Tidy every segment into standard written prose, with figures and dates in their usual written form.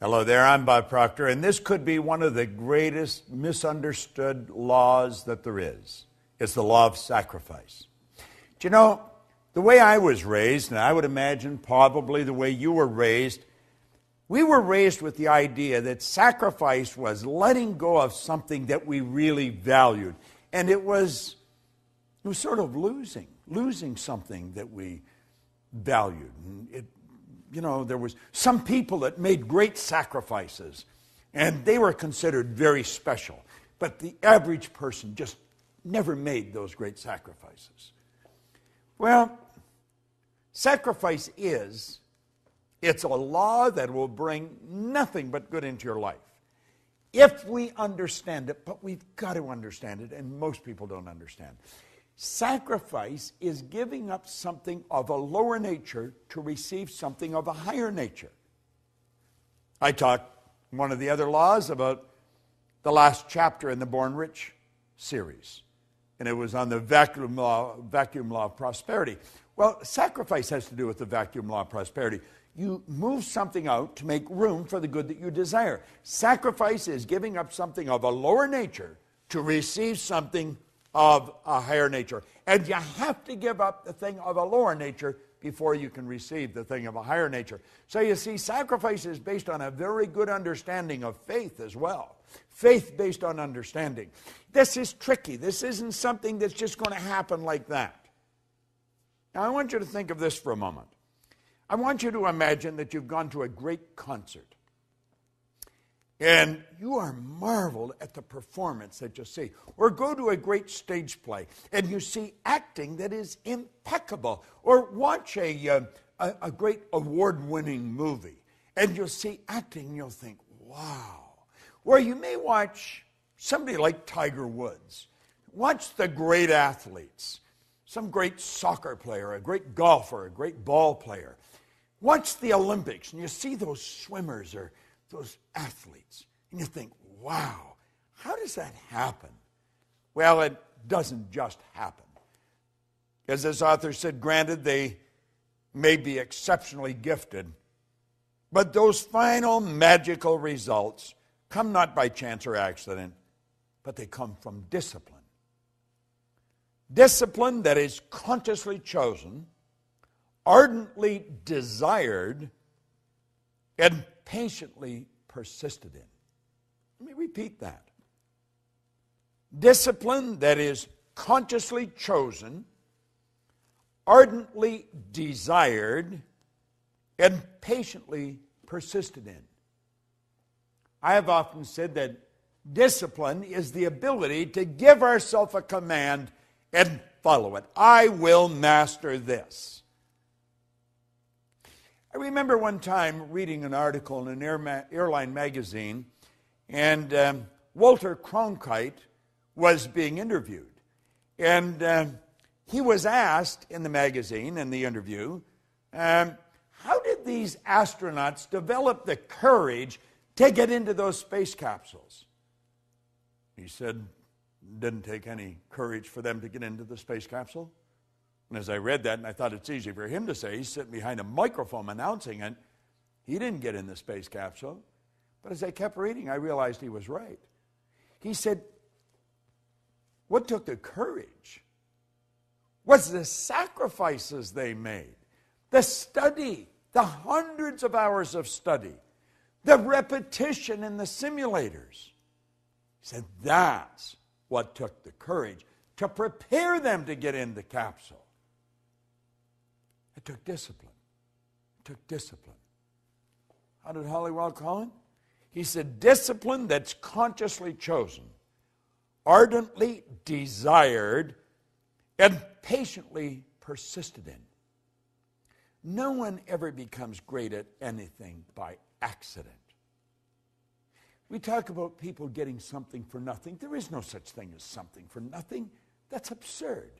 Hello there, I'm Bob Proctor, and this could be one of the greatest misunderstood laws that there is. It's the law of sacrifice. Do you know, the way I was raised, and I would imagine probably the way you were raised, we were raised with the idea that sacrifice was letting go of something that we really valued. And it was sort of losing something that we valued. And there was some people that made great sacrifices, and they were considered very special. But the average person just never made those great sacrifices. Well, sacrifice it's a law that will bring nothing but good into your life. If we understand it, but we've got to understand it, and most people don't understand. Sacrifice is giving up something of a lower nature to receive something of a higher nature. I taught one of the other laws about the last chapter in the Born Rich series, and it was on the vacuum law of prosperity. Well, sacrifice has to do with the vacuum law of prosperity. You move something out to make room for the good that you desire. Sacrifice is giving up something of a lower nature to receive something of a higher nature. And you have to give up the thing of a lower nature before you can receive the thing of a higher nature. So you see, sacrifice is based on a very good understanding of faith as well. Faith based on understanding. This is tricky. This isn't something that's just going to happen like that. Now I want you to think of this for a moment. I want you to imagine that you've gone to a great concert. And you are marveled at the performance that you see. Or go to a great stage play and you see acting that is impeccable. Or watch a great award-winning movie and you'll see acting and you'll think, wow. Or you may watch somebody like Tiger Woods. Watch the great athletes. Some great soccer player, a great golfer, a great ball player. Watch the Olympics and you see those swimmers or those athletes, and you think, wow, how does that happen? Well, it doesn't just happen. As this author said, granted, they may be exceptionally gifted, but those final magical results come not by chance or accident, but they come from discipline. Discipline that is consciously chosen, ardently desired, and patiently persisted in. Let me repeat that. Discipline that is consciously chosen, ardently desired, and patiently persisted in. I have often said that discipline is the ability to give ourselves a command and follow it. I will master this. I remember one time reading an article in an airline magazine, and Walter Cronkite was being interviewed. And he was asked in the magazine, in the interview, how did these astronauts develop the courage to get into those space capsules? He said, it didn't take any courage for them to get into the space capsule. And as I read that, and I thought it's easy for him to say, he's sitting behind a microphone announcing it, he didn't get in the space capsule. But as I kept reading, I realized he was right. He said, what took the courage was the sacrifices they made, the study, the hundreds of hours of study, the repetition in the simulators. He said, that's what took the courage to prepare them to get in the capsule. It took discipline. It took discipline. How did Halliwell call it? He said, discipline that's consciously chosen, ardently desired, and patiently persisted in. No one ever becomes great at anything by accident. We talk about people getting something for nothing. There is no such thing as something for nothing. That's absurd.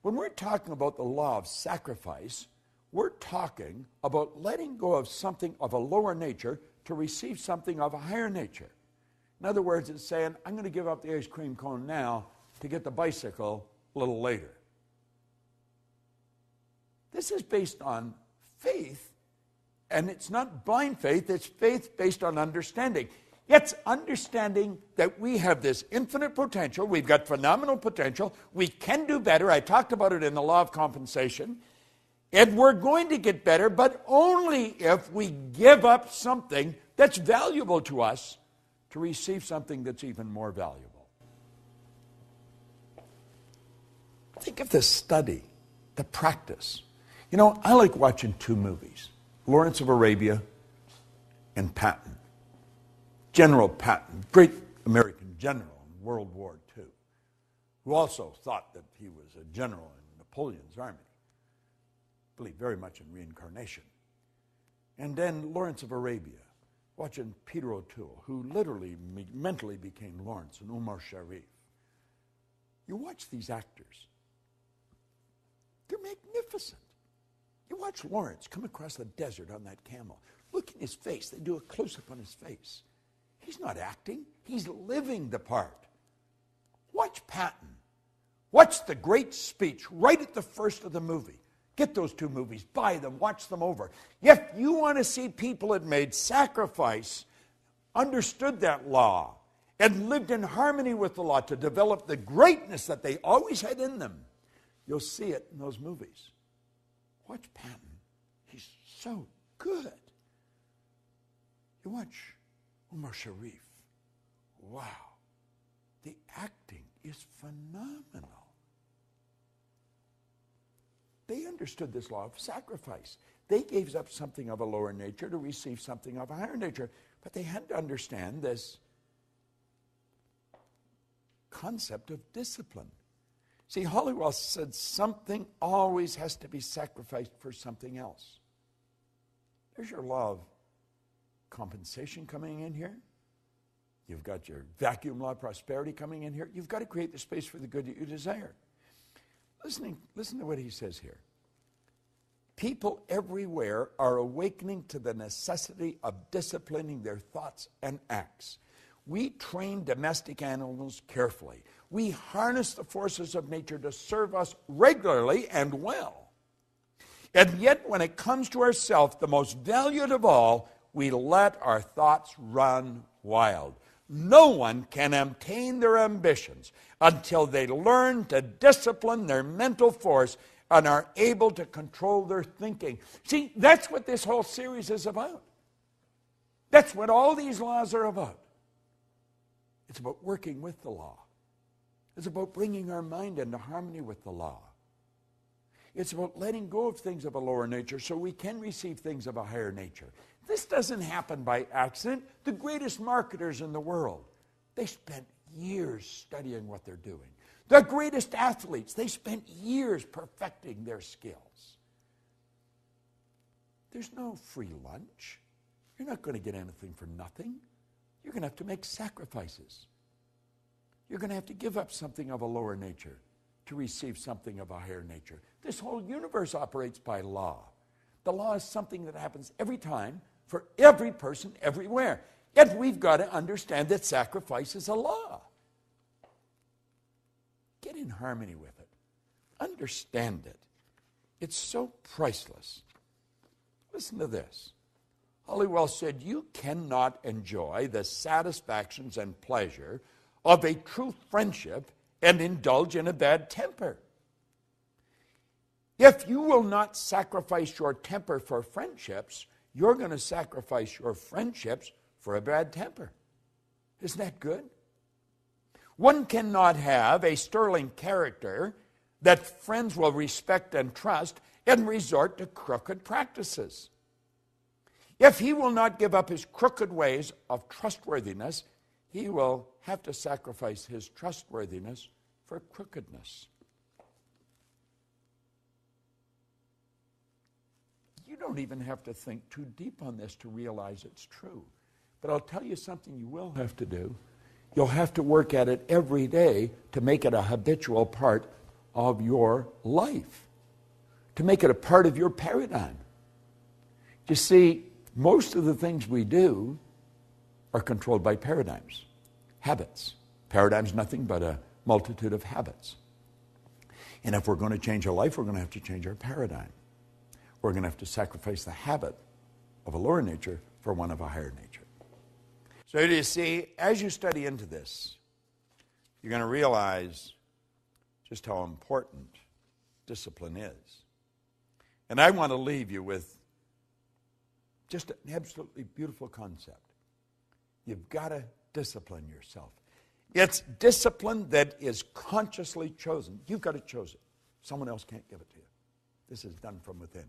When we're talking about the law of sacrifice, we're talking about letting go of something of a lower nature to receive something of a higher nature. In other words, it's saying, I'm going to give up the ice cream cone now to get the bicycle a little later. This is based on faith and it's not blind faith, it's faith based on understanding. It's understanding that we have this infinite potential, we've got phenomenal potential, we can do better. I talked about it in the law of compensation. And we're going to get better, but only if we give up something that's valuable to us to receive something that's even more valuable. Think of the study, the practice. You know, I like watching two movies, Lawrence of Arabia and Patton. General Patton, great American general in World War II, who also thought that he was a general in Napoleon's army. Believed very much in reincarnation. And then Lawrence of Arabia, watching Peter O'Toole, who literally mentally became Lawrence, and Omar Sharif. You watch these actors. They're magnificent. You watch Lawrence come across the desert on that camel. Look in his face. They do a close-up on his face. He's not acting. He's living the part. Watch Patton. Watch the great speech right at the first of the movie. Get those two movies, buy them, watch them over. If you want to see people that made sacrifice, understood that law, and lived in harmony with the law to develop the greatness that they always had in them, you'll see it in those movies. Watch Patton. He's so good. You watch Omar Sharif. Wow. The acting is phenomenal. They understood this law of sacrifice. They gave up something of a lower nature to receive something of a higher nature. But they had to understand this concept of discipline. See, Hollywell said something always has to be sacrificed for something else. There's your law of compensation coming in here. You've got your vacuum law of prosperity coming in here. You've got to create the space for the good that you desire. Listen to what he says here. People everywhere are awakening to the necessity of disciplining their thoughts and acts. We train domestic animals carefully. We harness the forces of nature to serve us regularly and well. And yet, when it comes to ourselves, the most valued of all, we let our thoughts run wild. No one can obtain their ambitions until they learn to discipline their mental force and are able to control their thinking. See, that's what this whole series is about. That's what all these laws are about. It's about working with the law. It's about bringing our mind into harmony with the law. It's about letting go of things of a lower nature so we can receive things of a higher nature. This doesn't happen by accident. The greatest marketers in the world, they spent years studying what they're doing. The greatest athletes, they spent years perfecting their skills. There's no free lunch. You're not going to get anything for nothing. You're going to have to make sacrifices. You're going to have to give up something of a lower nature to receive something of a higher nature. This whole universe operates by law. The law is something that happens every time for every person everywhere. Yet we've got to understand that sacrifice is a law. Get in harmony with it. Understand it. It's so priceless. Listen to this. Hollywell said, you cannot enjoy the satisfactions and pleasure of a true friendship and indulge in a bad temper. If you will not sacrifice your temper for friendships, you're going to sacrifice your friendships for a bad temper. Isn't that good? One cannot have a sterling character that friends will respect and trust and resort to crooked practices. If he will not give up his crooked ways of trustworthiness, he will have to sacrifice his trustworthiness for crookedness. You don't even have to think too deep on this to realize it's true. But I'll tell you something you will have to do. You'll have to work at it every day to make it a habitual part of your life, to make it a part of your paradigm. You see, most of the things we do are controlled by paradigms, habits. Paradigm's nothing but a multitude of habits. And if we're going to change our life, we're going to have to change our paradigm. We're going to have to sacrifice the habit of a lower nature for one of a higher nature. So do you see, as you study into this, you're going to realize just how important discipline is. And I want to leave you with just an absolutely beautiful concept. You've got to discipline yourself. It's discipline that is consciously chosen. You've got to choose it. Someone else can't give it to you. This is done from within.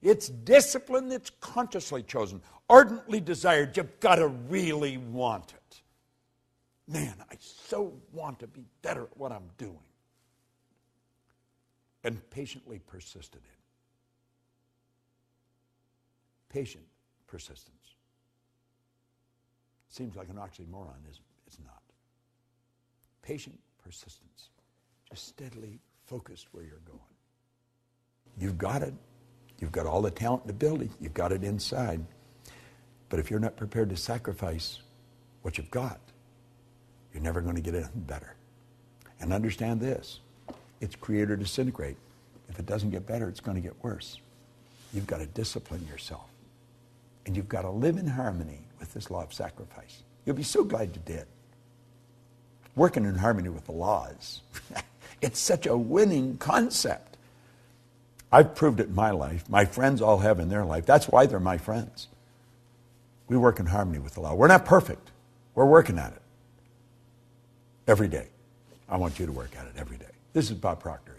It's discipline that's consciously chosen, ardently desired. You've got to really want it. Man, I so want to be better at what I'm doing. And patiently persisted in. Patient persistence. Seems like an oxymoron, isn't it? It's not. Patient persistence. Just steadily focused where you're going. You've got it. You've got all the talent and ability. You've got it inside. But if you're not prepared to sacrifice what you've got, you're never going to get anything better. And understand this. It's create or disintegrate. If it doesn't get better, it's going to get worse. You've got to discipline yourself. And you've got to live in harmony with this law of sacrifice. You'll be so glad you did. Working in harmony with the laws. It's such a winning concept. I've proved it in my life. My friends all have in their life. That's why they're my friends. We work in harmony with the law. We're not perfect. We're working at it. Every day. I want you to work at it every day. This is Bob Proctor.